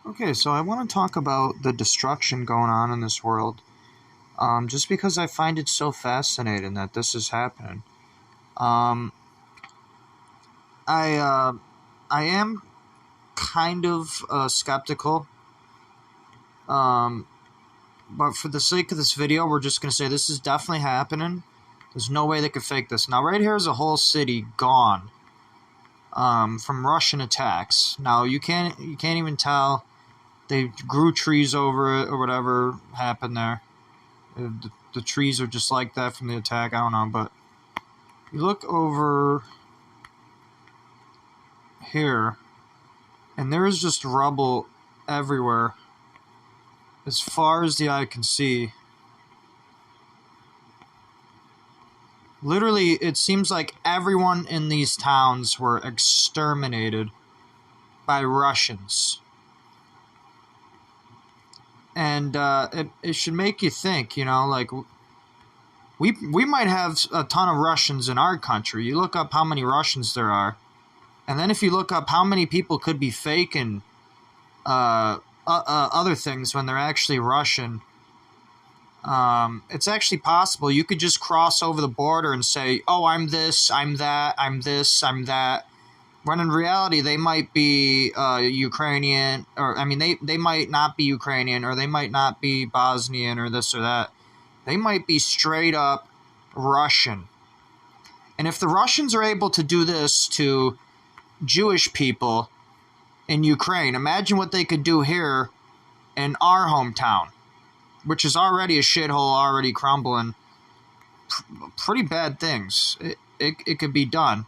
Okay, so I want to talk about the destruction going on in this world, just because I find it so fascinating that this is happening. Um, I uh, I am kind of skeptical, um, but for the sake of this video, we're just gonna say this is definitely happening. There's no way they could fake this. Now, right here is a whole city gone from Russian attacks. Now you can't even tell they grew trees over it or whatever happened there. The trees are just like that from the attack. I don't know, but you look over here, and there is just rubble everywhere, as far as the eye can see. Literally, it seems like everyone in these towns were exterminated by Russians. And it should make you think, like we might have a ton of Russians in our country. You look up how many Russians there are, and then if you look up how many people could be faking other things when they're actually Russian, it's actually possible. You could just cross over the border and say, oh, I'm this, I'm that, I'm this, I'm that. When in reality, they might be Ukrainian, or I mean, they might not be Ukrainian, or they might not be Bosnian, or this or that. They might be straight up Russian. And if the Russians are able to do this to Jewish people in Ukraine, imagine what they could do here in our hometown, which is already a shithole, already crumbling. Pretty bad things. It could be done.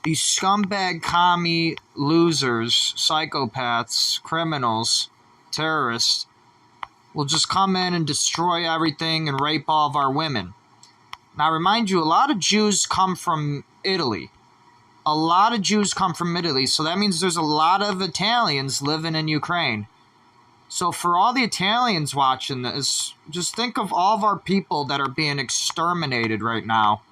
These scumbag commie losers, psychopaths, criminals, terrorists will just come in and destroy everything and rape all of our women. Now, I remind you, a lot of Jews come from Italy. A lot of Jews come from Italy, so that means there's a lot of Italians living in Ukraine. So for all the Italians watching this, just think of all of our people that are being exterminated right now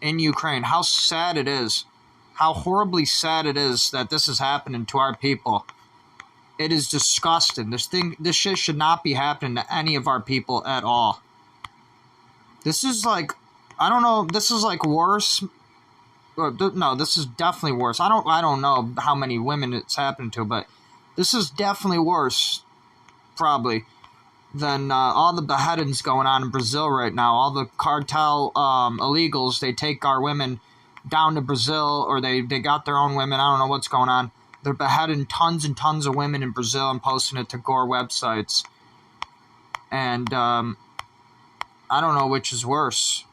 in Ukraine. How sad it is. How horribly sad it is that this is happening to our people. It is disgusting. This shit should not be happening to any of our people at all. This is like, I don't know, this is like worse. No, this is definitely worse. I don't know how many women it's happened to, but this is definitely worse, probably, than all the beheadings going on in Brazil right now. All the cartel illegals, they take our women down to Brazil, or they got their own women. I don't know what's going on. They're beheading tons and tons of women in Brazil and posting it to gore websites. And I don't know which is worse.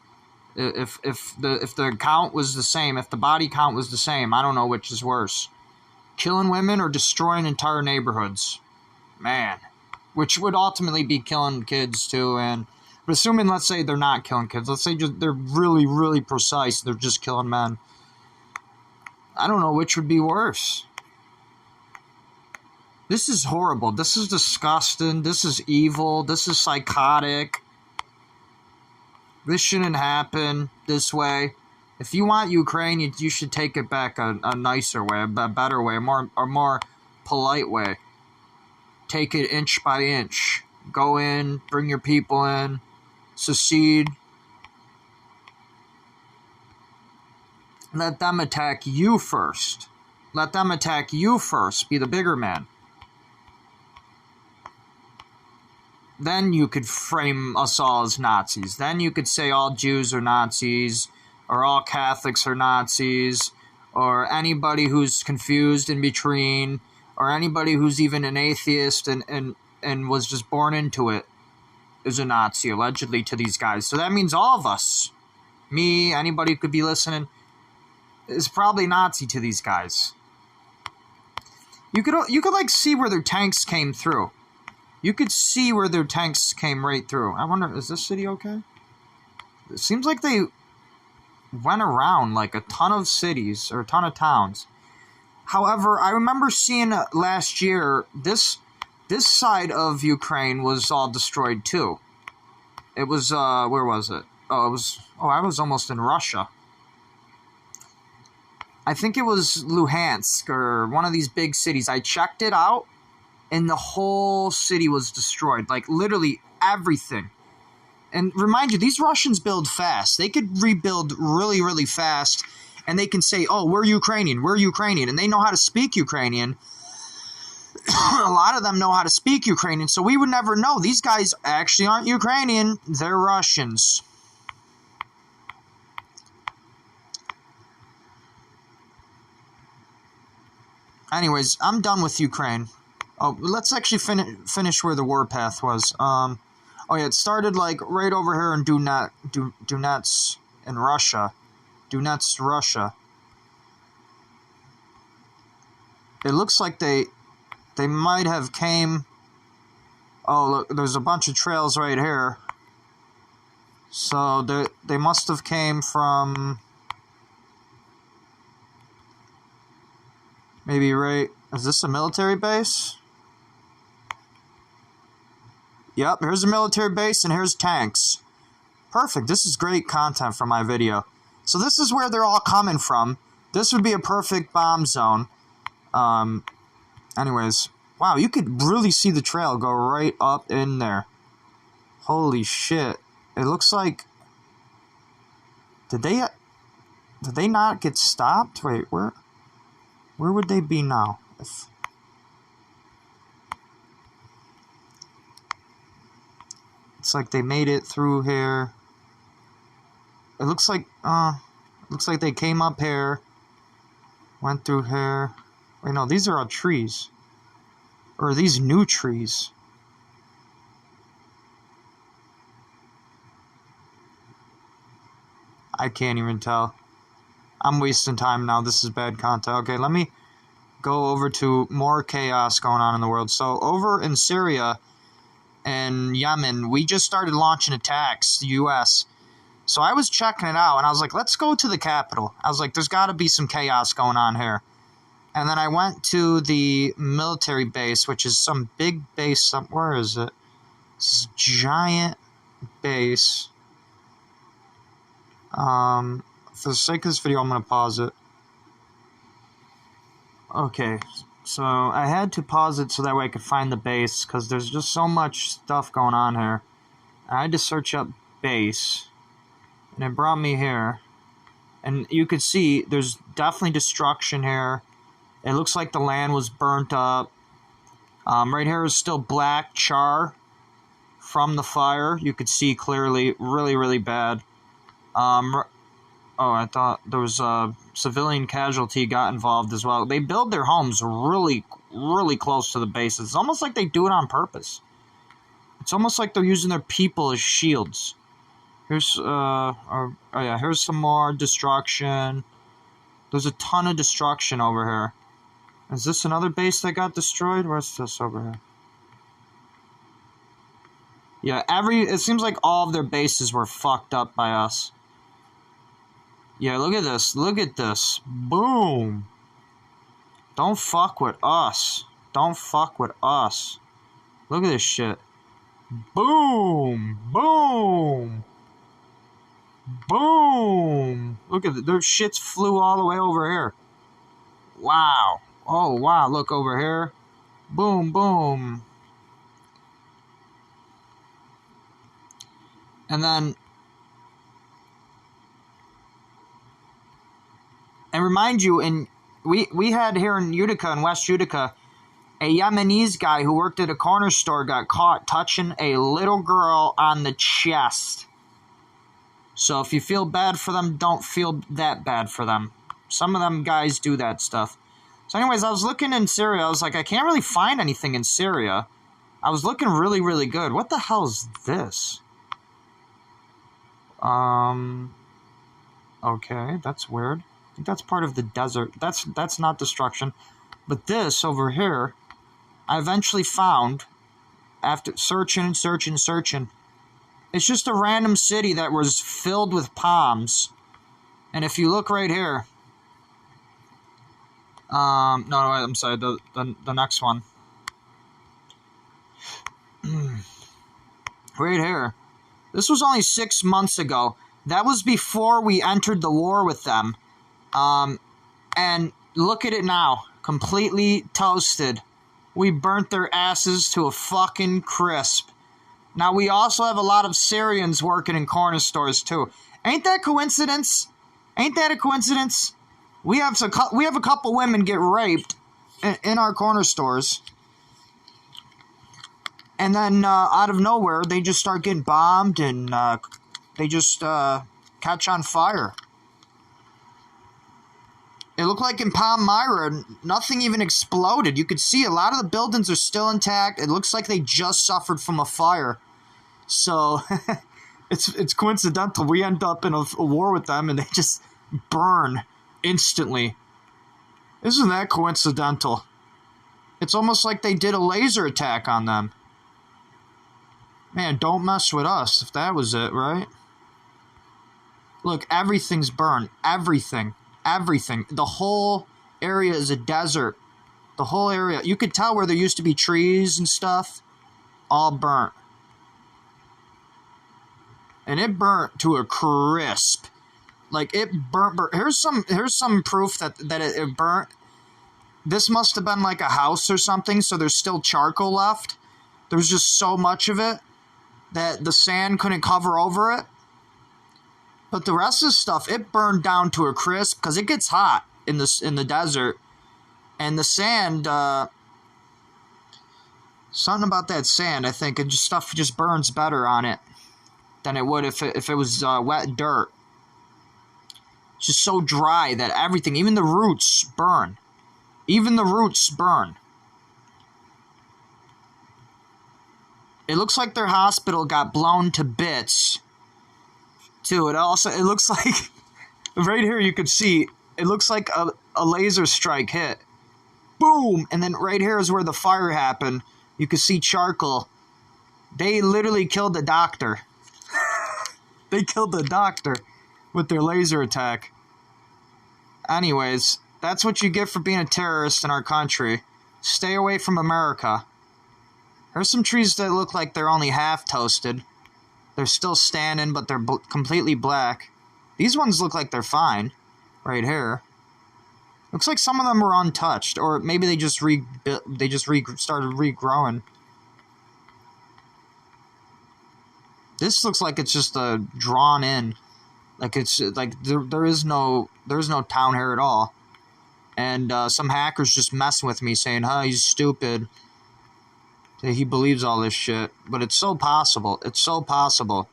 If the count was the same, if the body count was the same, I don't know which is worse. Killing women or destroying entire neighborhoods. Man. Which would ultimately be killing kids too. But assuming, let's say they're not killing kids. Let's say they're really, really precise. They're just killing men. I don't know which would be worse. This is horrible. This is disgusting. This is evil. This is psychotic. This shouldn't happen this way. If you want Ukraine, you should take it back a nicer way, a better way, a more polite way. Take it inch by inch. Go in, bring your people in, secede. Let them attack you first. Let them attack you first. Be the bigger man. Then you could frame us all as Nazis. Then you could say all Jews are Nazis, or all Catholics are Nazis, or anybody who's confused in between, or anybody who's even an atheist and was just born into it is a Nazi, allegedly, to these guys. So that means all of us, me, anybody who could be listening, is probably Nazi to these guys. You could like see where their tanks came through. You could see where their tanks came right through. I wonder, is this city okay? It seems like they went around like a ton of cities or a ton of towns. However, I remember seeing last year, this side of Ukraine was all destroyed too. It was, where was it? I was almost in Russia. I think it was Luhansk or one of these big cities. I checked it out, and the whole city was destroyed. Like, literally everything. And remind you, these Russians build fast. They could rebuild really, really fast, and they can say, oh, we're Ukrainian, and they know how to speak Ukrainian. A lot of them know how to speak Ukrainian, so we would never know. These guys actually aren't Ukrainian, they're Russians. Anyways, I'm done with Ukraine. Oh, let's actually finish where the warpath was. Oh yeah, it started like right over here in Donetsk in Russia. Donetsk, Russia. It looks like they might have came... Oh, look, there's a bunch of trails right here. So they must have came from... Maybe right... Is this a military base? Yep, here's a military base and here's tanks. Perfect, this is great content for my video. So this is where they're all coming from. This would be a perfect bomb zone. Anyways, wow, you could really see the trail go right up in there. Holy shit. It looks like... Did they not get stopped? Wait, where would they be now? It's like they made it through here. It looks like they came up here, went through here. Wait, no, these are all trees. Or are these new trees? I can't even tell. I'm wasting time now. This is bad content. Okay, let me go over to more chaos going on in the world. So over in Syria and Yemen, we just started launching attacks, the U.S. So I was checking it out, and I was like, let's go to the capital. I was like, there's got to be some chaos going on here. And then I went to the military base, which is some big base. Where is it? This giant base. For the sake of this video, I'm going to pause it. Okay, so I had to pause it so that way I could find the base, because there's just so much stuff going on here. I had to search up base, and it brought me here. And you could see there's definitely destruction here. It looks like the land was burnt up. Right here is still black char from the fire. You could see clearly, really, really bad. Oh, I thought there was a civilian casualty got involved as well. They build their homes really, really close to the bases. It's almost like they do it on purpose. It's almost like they're using their people as shields. Here's, oh yeah, here's some more destruction. There's a ton of destruction over here. Is this another base that got destroyed? Where's this over here? Yeah, it seems like all of their bases were fucked up by us. Yeah, look at this. Look at this. Boom. Don't fuck with us. Don't fuck with us. Look at this shit. Boom. Boom. Boom. Look at it. Their shits flew all the way over here. Wow. Oh, wow. Look over here. Boom, boom. And then... And remind you, we had here in Utica, in West Utica, a Yemenis guy who worked at a corner store got caught touching a little girl on the chest. So if you feel bad for them, don't feel that bad for them. Some of them guys do that stuff. So anyways, I was looking in Syria. I was like, I can't really find anything in Syria. I was looking really, really good. What the hell is this? Okay, that's weird. I think that's part of the desert. That's not destruction. But this over here, I eventually found, after searching and searching and searching, it's just a random city that was filled with palms. And if you look right here, no, I'm sorry, the next one. Right here. This was only 6 months ago. That was before we entered the war with them. And look at it now. Completely toasted. We burnt their asses to a fucking crisp. Now, we also have a lot of Syrians working in corner stores, too. Ain't that coincidence? Ain't that a coincidence? We have a couple women get raped in our corner stores. And then, out of nowhere, they just start getting bombed and they just catch on fire. It looked like in Palmyra, nothing even exploded. You could see a lot of the buildings are still intact. It looks like they just suffered from a fire. So, it's coincidental. We end up in a war with them and they just burn instantly. Isn't that coincidental? It's almost like they did a laser attack on them. Man, don't mess with us if that was it, right? Look, everything's burned. Everything. Everything. The whole area is a desert. The whole area. You could tell where there used to be trees and stuff. All burnt. And it burnt to a crisp. Like, it burnt. Here's some proof that it burnt. This must have been like a house or something, so there's still charcoal left. There was just so much of it that the sand couldn't cover over it. But the rest of the stuff, it burned down to a crisp because it gets hot in the desert. And the sand, something about that sand, I think, stuff just burns better on it than it would if it was wet dirt. It's just so dry that everything, even the roots, burn. Even the roots burn. It looks like their hospital got blown to bits. Too. It looks like, right here you could see, it looks like a laser strike hit. Boom! And then right here is where the fire happened. You could see charcoal. They literally killed the doctor. They killed the doctor with their laser attack. Anyways, that's what you get for being a terrorist in our country. Stay away from America. There's some trees that look like they're only half toasted. They're still standing, but they're completely black. These ones look like they're fine. Right here. Looks like some of them were untouched. Or maybe they just started regrowing. This looks like it's just drawn in. Like it's like there's no town here at all. And some hacker's just messing with me saying, "Huh, he's stupid. He believes all this shit." But it's so possible. It's so possible.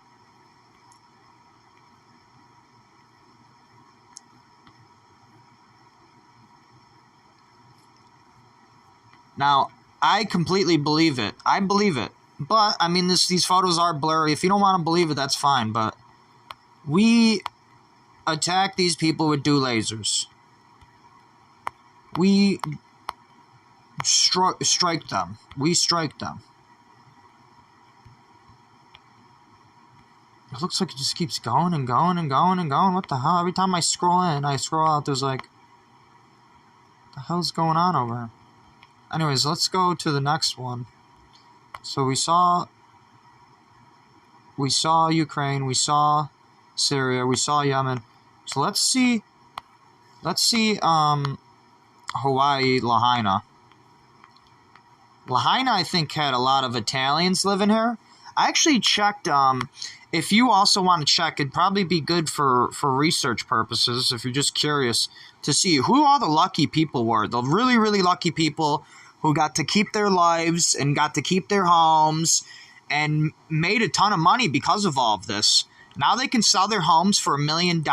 Now, I completely believe it. I believe it. But, I mean, these photos are blurry. If you don't want to believe it, that's fine. But we attack these people with dew lasers. We strike them. We strike them. It looks like it just keeps going and going and going and going. What the hell? Every time I scroll in, I scroll out, there's like, what the hell's going on over here? Anyways, let's go to the next one. So we saw Ukraine, we saw Syria, we saw Yemen. So let's see Hawaii, Lahaina. Lahaina, I think, had a lot of Italians living here. I actually checked, if you also want to check, it'd probably be good for research purposes, if you're just curious, to see who all the lucky people were. The really, really lucky people who got to keep their lives and got to keep their homes and made a ton of money because of all of this. Now they can sell their homes for $1 million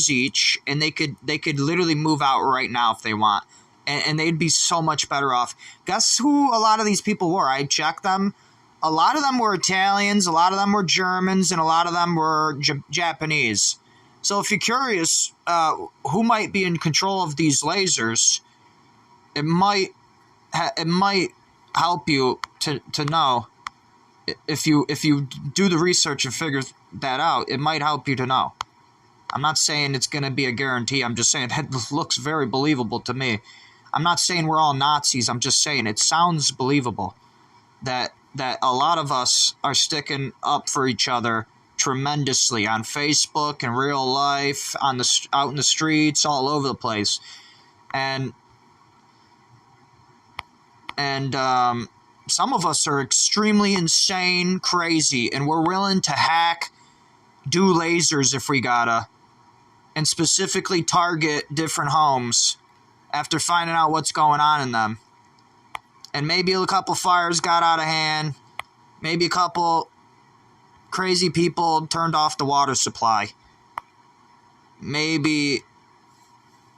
each, and they could literally move out right now if they want. And they'd be so much better off. Guess who a lot of these people were? I checked them. A lot of them were Italians, a lot of them were Germans, and a lot of them were Japanese. So if you're curious who might be in control of these lasers, it might help you to know. If you do the research and figure that out, it might help you to know. I'm not saying it's going to be a guarantee. I'm just saying that looks very believable to me. I'm not saying we're all Nazis. I'm just saying it sounds believable that a lot of us are sticking up for each other tremendously on Facebook, in real life, out in the streets, all over the place. And some of us are extremely insane, crazy, and we're willing to hack, do lasers if we gotta, and specifically target different homes after finding out what's going on in them. And maybe a couple fires got out of hand. Maybe a couple crazy people turned off the water supply. Maybe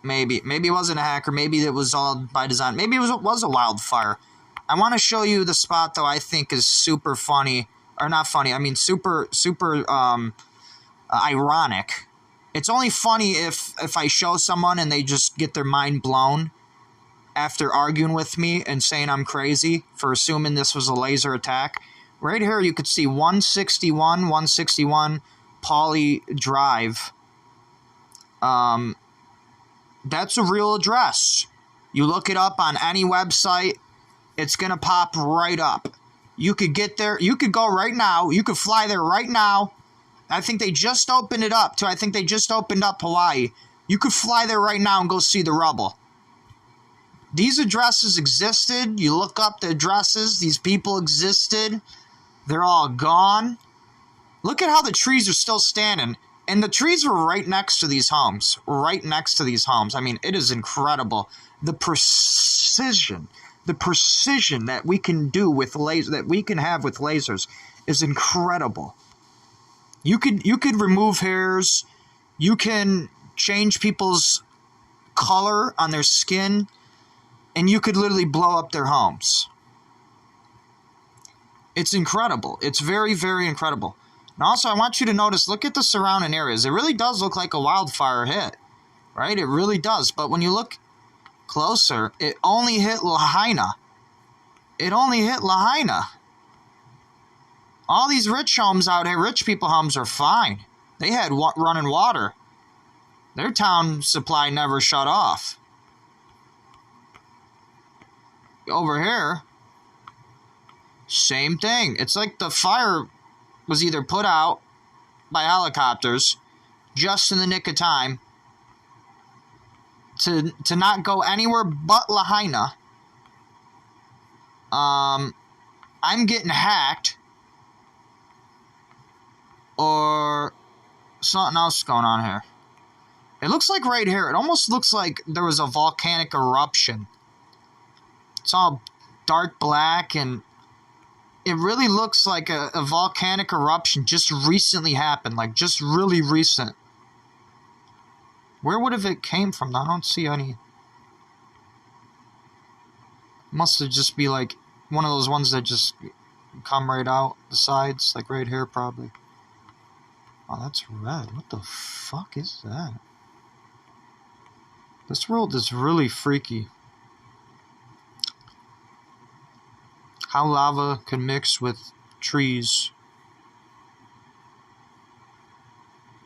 it wasn't a hacker. Maybe it was all by design. Maybe it was a wildfire. I want to show you the spot, though, I think is super funny. Or not funny. I mean, super ironic. It's only funny if I show someone and they just get their mind blown after arguing with me and saying I'm crazy for assuming this was a laser attack. Right here you could see 161 Pauley Drive. That's a real address. You look it up on any website, it's going to pop right up. You could get there. You could go right now. You could fly there right now. I think they just opened it up, too. I think they just opened up Hawaii. You could fly there right now and go see the rubble. These addresses existed. You look up the addresses. These people existed. They're all gone. Look at how the trees are still standing. And the trees were right next to these homes. Right next to these homes. I mean, it is incredible. The precision that we can do with lasers, that we can have with lasers, is incredible. You could remove hairs. You can change people's color on their skin, and you could literally blow up their homes. It's incredible. It's very, very incredible. And also, I want you to notice, look at the surrounding areas. It really does look like a wildfire hit, right? It really does. But when you look closer, it only hit Lahaina. It only hit Lahaina. All these rich homes out here, rich people homes, are fine. They had running water. Their town supply never shut off. Over here, same thing. It's like the fire was either put out by helicopters just in the nick of time to not go anywhere but Lahaina. I'm getting hacked, or something else going on here. It looks like right here, it almost looks like there was a volcanic eruption. It's all dark black, and it really looks like a volcanic eruption just recently happened, like just really recent. Where would have it came from? I don't see any. Must have just be like one of those ones that just come right out the sides, like right here probably. Oh, that's red. What the fuck is that? This world is really freaky. How lava can mix with trees.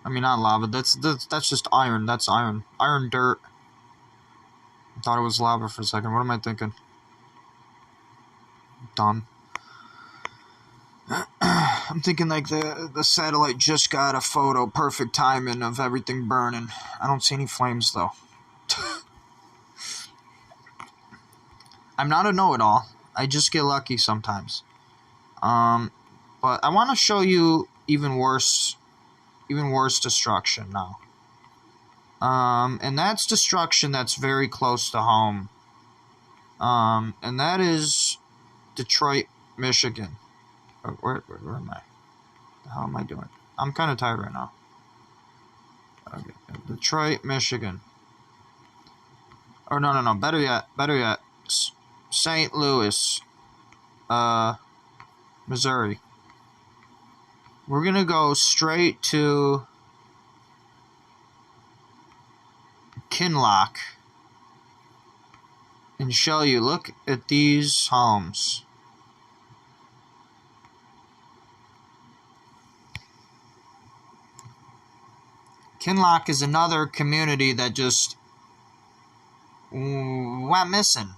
I mean, not lava. That's just iron. That's iron. Iron dirt. I thought it was lava for a second. What am I thinking? Dumb. I'm thinking like the satellite just got a photo, perfect timing of everything burning. I don't see any flames though. I'm not a know-it-all. I just get lucky sometimes. But I want to show you even worse destruction now. And that's destruction that's very close to home. And that is Detroit, Michigan. Where am I? How am I doing? I'm kind of tired right now. Okay. Detroit, Michigan. Or no. Better yet. St. Louis, Missouri. We're going to go straight to Kinloch and show you. Look at these homes. Kinloch is another community that just went missing,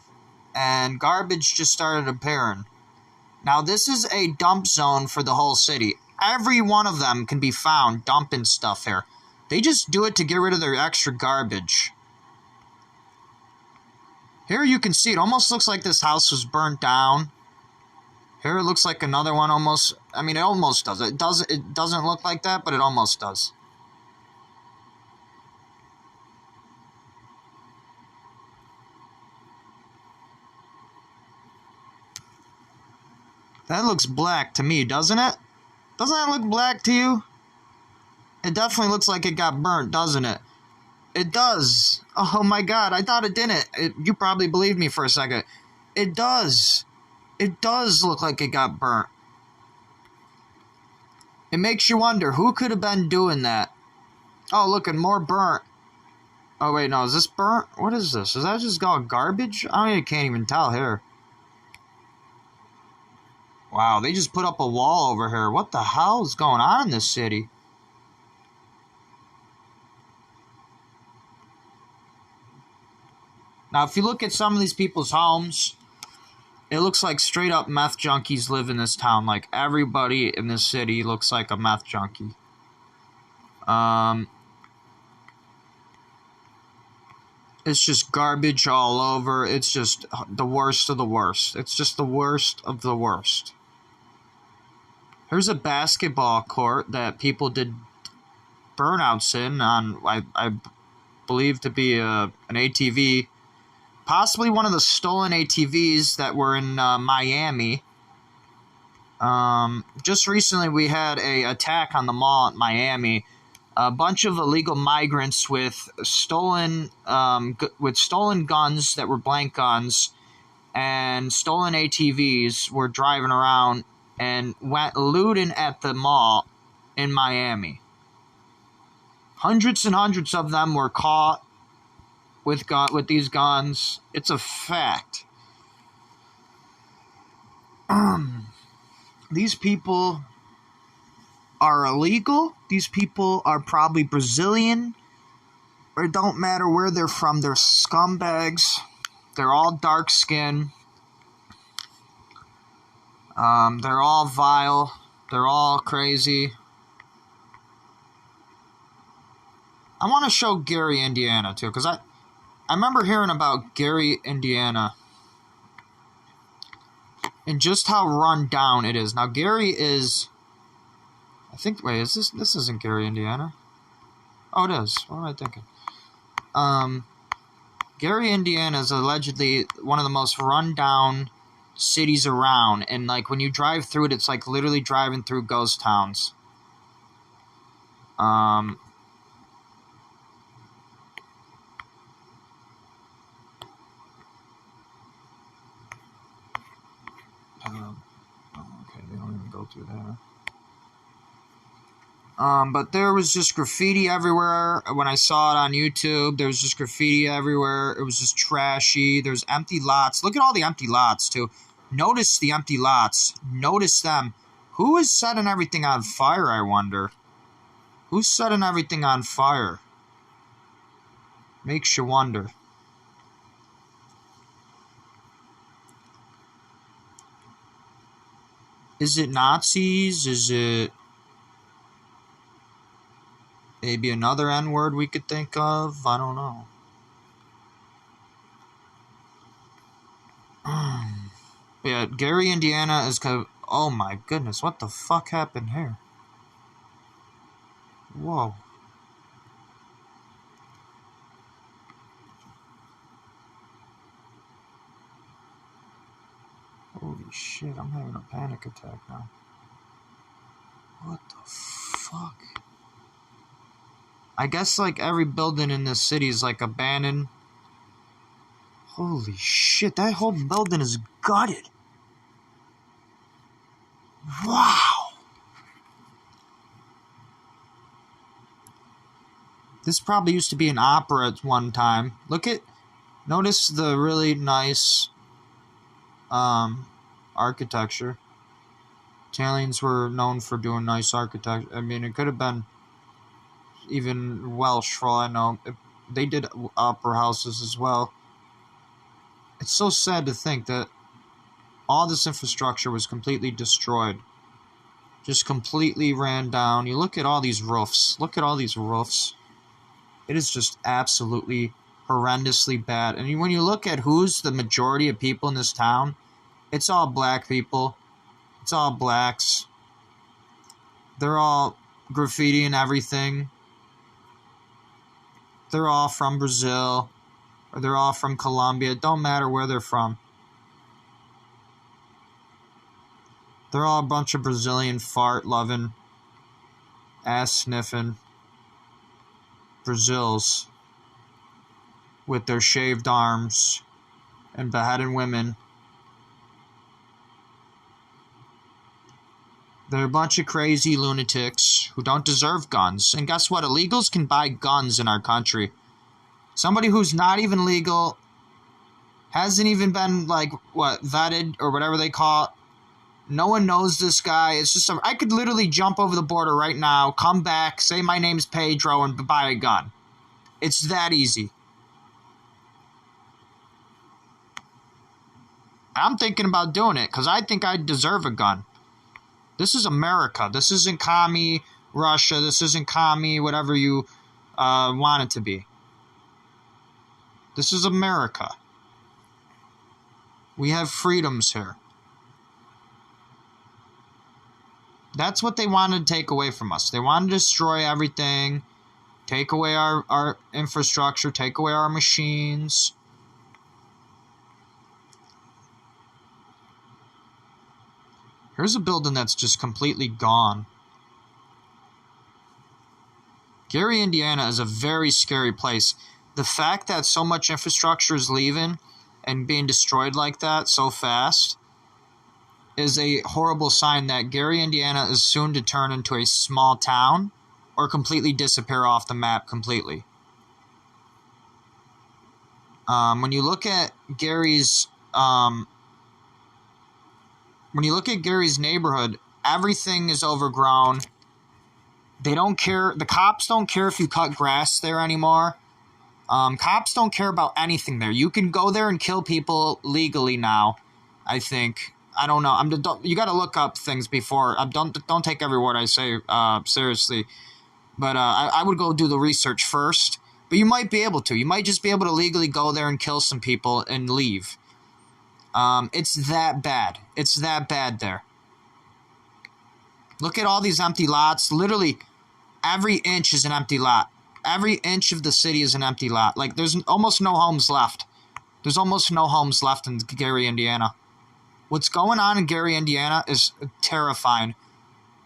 and garbage just started appearing. Now, this is a dump zone for the whole city. Every one of them can be found dumping stuff here. They just do it to get rid of their extra garbage. Here you can see it almost looks like this house was burnt down. Here it looks like another one almost. I mean, it almost does. It doesn't look like that, but it almost does. That looks black to me, doesn't it? Doesn't that look black to you? It definitely looks like it got burnt, doesn't it? It does. Oh my god, I thought it didn't. You probably believed me for a second. It does. It does look like it got burnt. It makes you wonder, who could have been doing that? Oh, look, and more burnt. Oh, wait, no, is this burnt? What is this? Is that just all garbage? I can't even tell here. Wow, they just put up a wall over here. What the hell is going on in this city? Now, if you look at some of these people's homes, it looks like straight up meth junkies live in this town. Like, everybody in this city looks like a meth junkie. It's just garbage all over. It's just the worst of the worst. It's just the worst of the worst. Here's a basketball court that people did burnouts in on, I believe to be an ATV. Possibly one of the stolen ATVs that were in Miami. Just recently we had an attack on the mall at Miami. A bunch of illegal migrants with stolen guns that were blank guns and stolen ATVs were driving around and went looting at the mall in Miami. Hundreds and hundreds of them were caught with these guns. It's a fact. These people are illegal. These people are probably Brazilian. Or it don't matter where they're from. They're scumbags. They're all dark skinned. They're all vile. They're all crazy. I want to show Gary, Indiana, too, because I remember hearing about Gary, Indiana, and just how run down it is. Now, Gary is, I think, wait, is this isn't Gary, Indiana? Oh, it is. What am I thinking? Gary, Indiana is allegedly one of the most run down cities around, and like when you drive through it, it's like literally driving through ghost towns. Okay, they don't even go through there. But there was just graffiti everywhere. When I saw it on YouTube, there was just graffiti everywhere. It was just trashy. There's empty lots. Look at all the empty lots, too. Notice the empty lots. Notice them. Who is setting everything on fire, I wonder? Who's setting everything on fire? Makes you wonder. Is it Nazis? Is it maybe another N-word we could think of? I don't know. Yeah, Gary, Indiana is kind of... Oh my goodness, what the fuck happened here? Whoa. Holy shit, I'm having a panic attack now. What the fuck? I guess like every building in this city is like abandoned. Holy shit, that whole building is gutted. Wow. This probably used to be an opera at one time. Notice the really nice architecture. Italians were known for doing nice architecture. I mean, it could have been even Welsh, for all I know. They did opera houses as well. It's so sad to think that all this infrastructure was completely destroyed. Just completely ran down. You look at all these roofs. Look at all these roofs. It is just absolutely horrendously bad. And when you look at who's the majority of people in this town, it's all black people. It's all blacks. They're all graffiti and everything. They're all from Brazil, or they're all from Colombia. It don't matter where they're from. They're all a bunch of Brazilian fart-loving, ass-sniffing Brazils with their shaved arms and beheading women. They're a bunch of crazy lunatics who don't deserve guns. And guess what? Illegals can buy guns in our country. Somebody who's not even legal, hasn't even been, like, vetted or whatever they call it. No one knows this guy. It's just, I could literally jump over the border right now, come back, say my name's Pedro, and buy a gun. It's that easy. I'm thinking about doing it because I think I deserve a gun. This is America. This isn't commie Russia. This isn't commie whatever you want it to be. This is America. We have freedoms here. That's what they wanted to take away from us. They wanted to destroy everything, take away our infrastructure, take away our machines. Here's a building that's just completely gone. Gary, Indiana is a very scary place. The fact that so much infrastructure is leaving and being destroyed like that so fast is a horrible sign that Gary, Indiana is soon to turn into a small town or completely disappear off the map completely. When you look at Gary's neighborhood, everything is overgrown. They don't care. The cops don't care if you cut grass there anymore. Cops don't care about anything there. You can go there and kill people legally now, I think. I don't know. You got to look up things before. Don't take every word I say seriously. But I would go do the research first. But you might be able to. You might just be able to legally go there and kill some people and leave. It's that bad. It's that bad there. Look at all these empty lots. Literally, every inch is an empty lot. Every inch of the city is an empty lot. Like, there's almost no homes left. There's almost no homes left in Gary, Indiana. What's going on in Gary, Indiana is terrifying.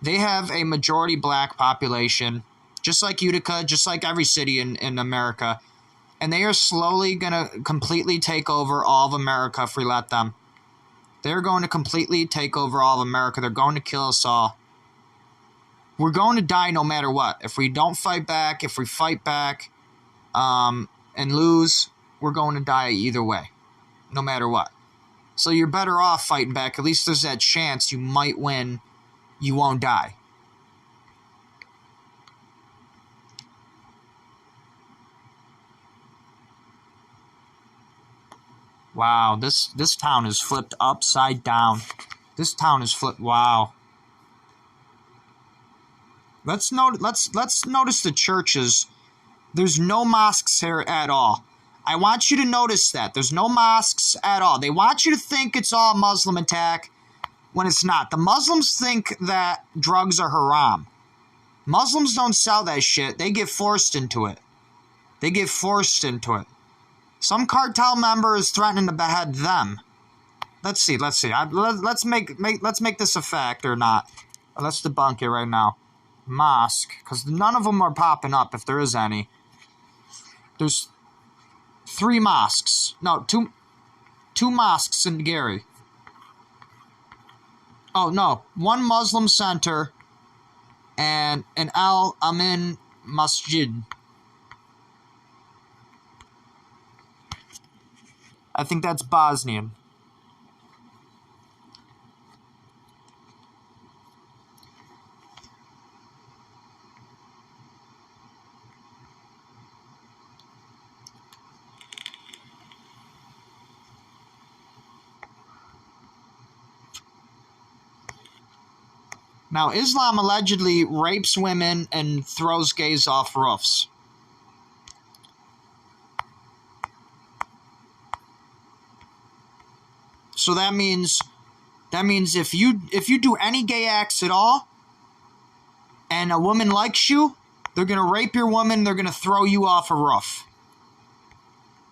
They have a majority black population, just like Utica, just like every city in America. And they are slowly going to completely take over all of America if we let them. They're going to completely take over all of America. They're going to kill us all. We're going to die no matter what. If we don't fight back, if we fight back and lose, we're going to die either way, no matter what. So you're better off fighting back. At least there's that chance you might win. You won't die. Wow, this town is flipped upside down. This town is flipped. Wow. Let's notice the churches. There's no mosques here at all. I want you to notice that. There's no mosques at all. They want you to think it's all a Muslim attack when it's not. The Muslims think that drugs are haram. Muslims don't sell that shit. They get forced into it. They get forced into it. Some cartel member is threatening to behead them. Let's see. Let's make this a fact or not. Let's debunk it right now. Mosque, because none of them are popping up if there is any. There's 3 mosques. No, two mosques in Gary. Oh, no. 1 Muslim center and an Al Amin Masjid. I think that's Bosnian. Now, Islam allegedly rapes women and throws gays off roofs. So that means if you do any gay acts at all, and a woman likes you, they're gonna rape your woman. They're gonna throw you off a roof.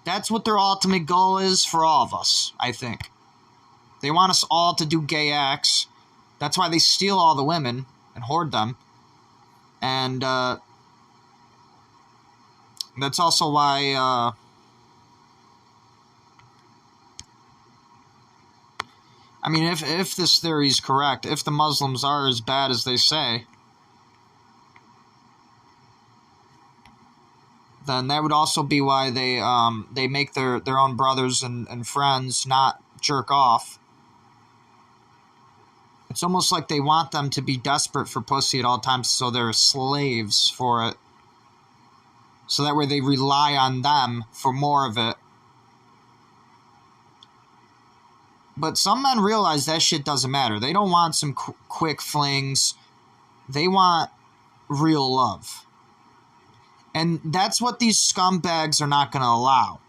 That's what their ultimate goal is for all of us, I think. They want us all to do gay acts. That's why they steal all the women and hoard them. And that's also why I mean, if this theory is correct, if the Muslims are as bad as they say, then that would also be why they make their own brothers and friends not jerk off. It's almost like they want them to be desperate for pussy at all times, so they're slaves for it. So that way they rely on them for more of it. But some men realize that shit doesn't matter. They don't want some quick flings. They want real love. And that's what these scumbags are not going to allow.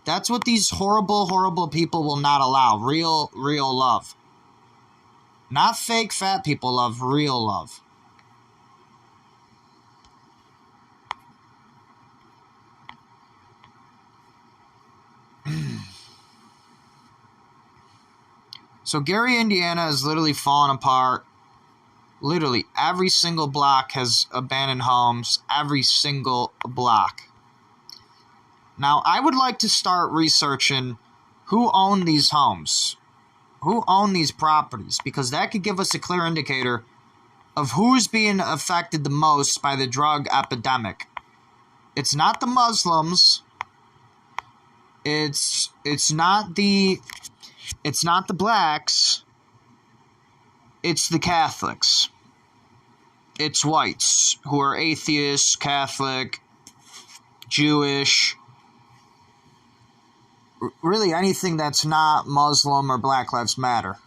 That's what these horrible, horrible people will not allow. Real love. Not fake fat people love, real love. So Gary, Indiana is literally falling apart. Literally, every single block has abandoned homes. Every single block. Now, I would like to start researching who owned these homes. Who owned these properties. Because that could give us a clear indicator of who's being affected the most by the drug epidemic. It's not the Muslims. It's not the blacks. It's the Catholics. It's whites who are atheists, Catholic, Jewish. Really anything that's not Muslim or Black Lives Matter.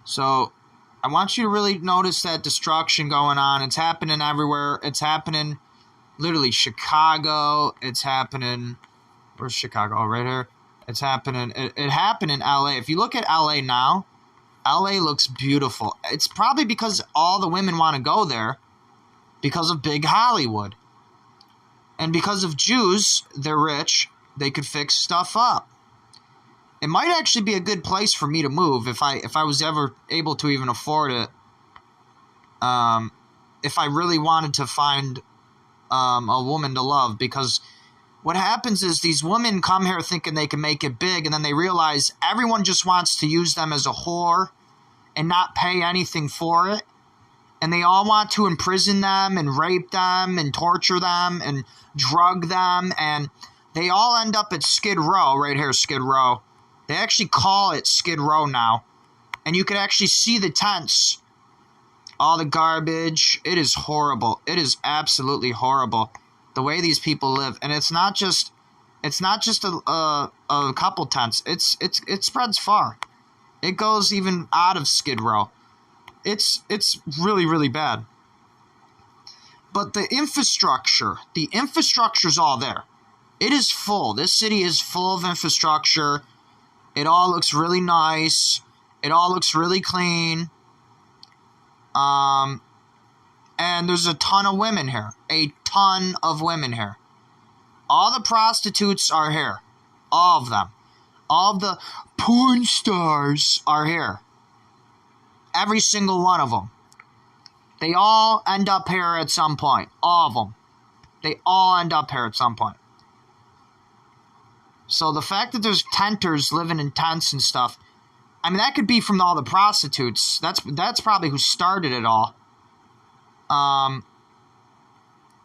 So, I want you to really notice that destruction going on. It's happening everywhere. It's happening, literally, Chicago. It's happening, where's Chicago? Oh, right here. It's happening, it happened in LA. If you look at LA now, LA looks beautiful. It's probably because all the women want to go there because of big Hollywood. And because of Jews, they're rich, they could fix stuff up. It might actually be a good place for me to move if I was ever able to even afford it. If I really wanted to find a woman to love. Because what happens is these women come here thinking they can make it big, and then they realize everyone just wants to use them as a whore and not pay anything for it. And they all want to imprison them and rape them and torture them and drug them. And they all end up at Skid Row, right here, Skid Row. They actually call it Skid Row now. And you can actually see the tents. All the garbage. It is horrible. It is absolutely horrible. The way these people live. And it's not just a couple tents. It spreads far. It goes even out of Skid Row. It's really, really bad. But the infrastructure's all there. It is full. This city is full of infrastructure. It all looks really nice. It all looks really clean. And there's a ton of women here. A ton of women here. All the prostitutes are here. All of them. All of the porn stars are here. Every single one of them. They all end up here at some point. All of them. They all end up here at some point. So the fact that there's tenters living in tents and stuff, I mean, that could be from all the prostitutes. That's probably who started it all.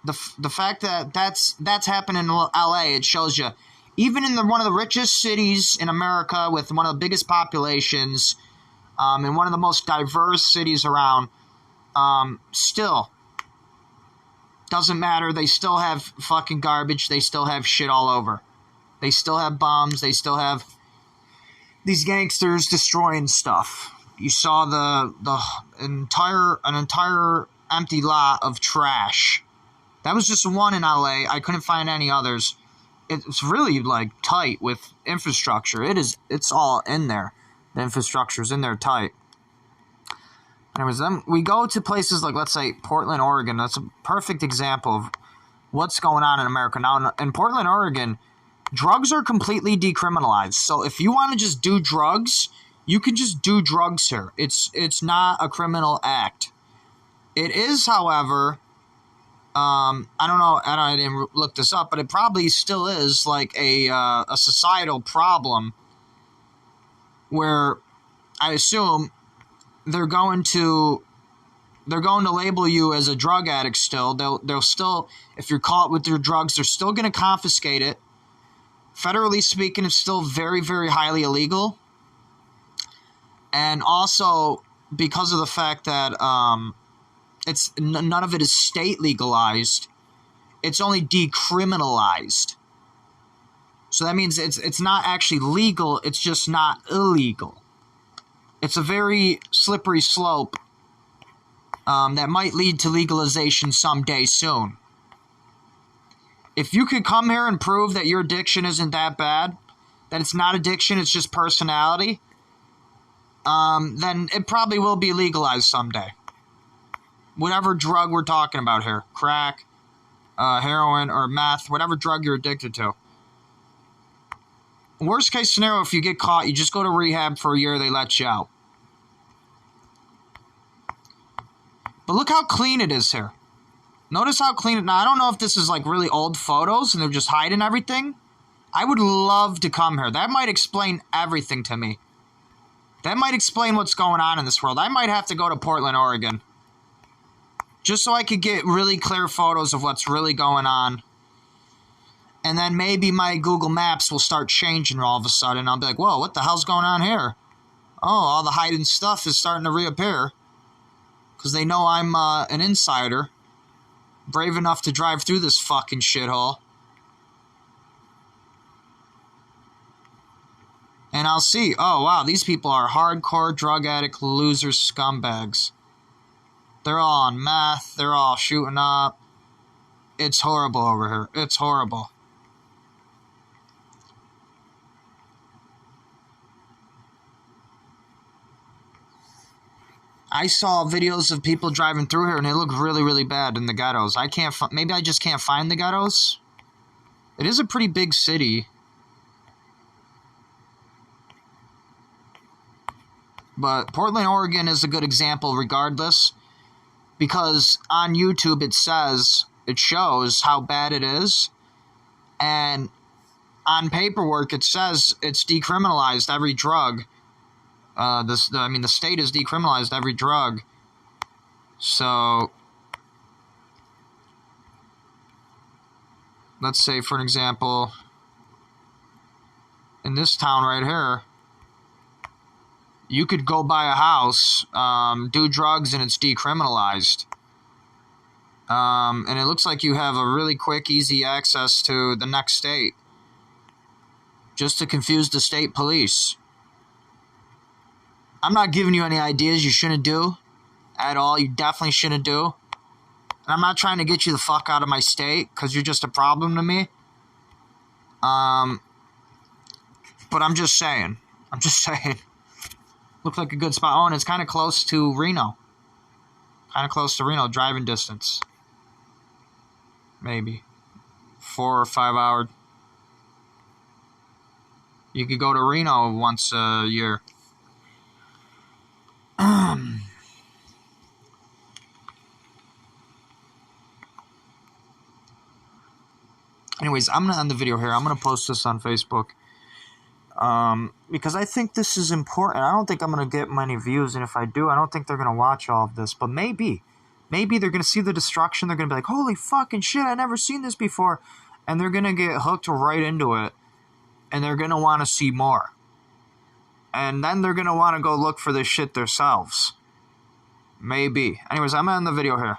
The fact that that's happening in LA, it shows you, even in one of the richest cities in America with one of the biggest populations, and one of the most diverse cities around, still doesn't matter. They still have fucking garbage. They still have shit all over. They still have bombs. They still have these gangsters destroying stuff. You saw an entire empty lot of trash. That was just one in LA. I couldn't find any others. It's really like tight with infrastructure. It's all in there. The infrastructure's in there tight. Anyways, then we go to places like, let's say, Portland, Oregon. That's a perfect example of what's going on in America. Now, in Portland, Oregon, drugs are completely decriminalized. So if you want to just do drugs, you can just do drugs here. It's not a criminal act. It is, however, I don't know, I didn't look this up, but it probably still is like a societal problem where I assume they're going to label you as a drug addict still. They'll still, if you're caught with your drugs, they're still going to confiscate it. Federally speaking, it's still very, very highly illegal. And also, because of the fact that none of it is state legalized, it's only decriminalized. So that means it's not actually legal, it's just not illegal. It's a very slippery slope that might lead to legalization someday soon. If you could come here and prove that your addiction isn't that bad, that it's not addiction, it's just personality, then it probably will be legalized someday. Whatever drug we're talking about here, crack, heroin, or meth, whatever drug you're addicted to. Worst case scenario, if you get caught, you just go to rehab for a year, they let you out. But look how clean it is here. Notice how clean it is. Now, I don't know if this is like really old photos and they're just hiding everything. I would love to come here. That might explain everything to me. That might explain what's going on in this world. I might have to go to Portland, Oregon, just so I could get really clear photos of what's really going on. And then maybe my Google Maps will start changing all of a sudden. I'll be like, whoa, what the hell's going on here? Oh, all the hiding stuff is starting to reappear. Because they know I'm an insider. Brave enough to drive through this fucking shithole. And I'll see, oh wow, these people are hardcore drug addict losers, scumbags. They're all on meth. They're all shooting up. It's horrible over here. It's horrible. I saw videos of people driving through here, and they look really, really bad in the ghettos. Maybe I just can't find the ghettos. It is a pretty big city. But Portland, Oregon is a good example regardless, because on YouTube it shows how bad it is, and on paperwork it says it's decriminalized every drug. The state has decriminalized every drug. So, let's say, for an example, in this town right here, you could go buy a house, do drugs, and it's decriminalized. And it looks like you have a really quick, easy access to the next state, just to confuse the state police. I'm not giving you any ideas you shouldn't do at all. You definitely shouldn't do. And I'm not trying to get you the fuck out of my state, because you're just a problem to me. But I'm just saying. Looks like a good spot. Oh, and it's kind of close to Reno. Driving distance. Maybe 4 or 5 hours. You could go to Reno once a year. Anyways, I'm going to end the video here. I'm going to post this on Facebook. Because I think this is important. I don't think I'm going to get many views, and if I do, I don't think they're going to watch all of this. But maybe they're going to see the destruction. They're going to be like, holy fucking shit, I never seen this before. And they're going to get hooked right into it. And they're going to want to see more. And then they're going to want to go look for this shit themselves. Maybe. Anyways, I'm going to end the video here.